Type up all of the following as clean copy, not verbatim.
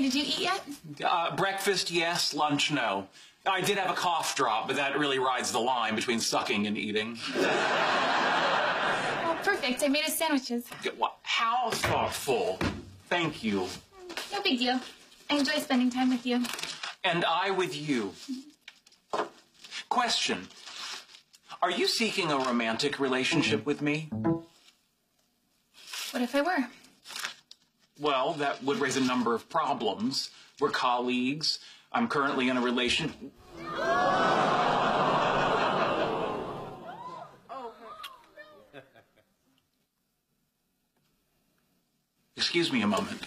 did you eat yet? Breakfast, yes. Lunch, no. I did have a cough drop, but that really rides the line between sucking and eating. Oh, perfect. I made us sandwiches. How thoughtful. Thank you. No big deal. I enjoy spending time with you. And I with you. Question. Are you seeking a romantic relationship with me? What if I were? Well, that would raise a number of problems. We're colleagues. I'm currently in a relation... Excuse me a moment.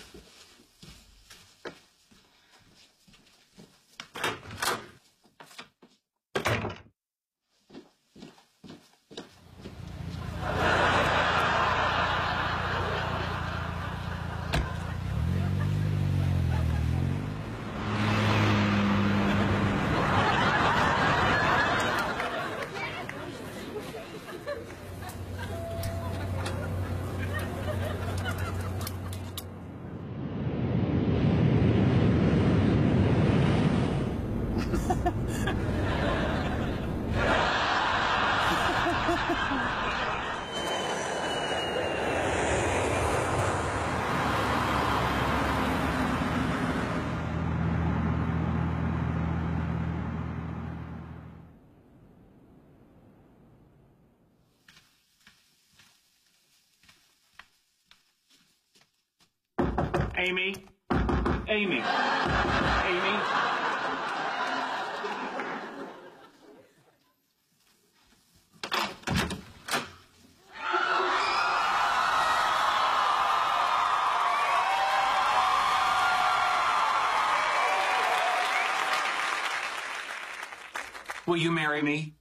Amy? Amy? Amy? Will you marry me?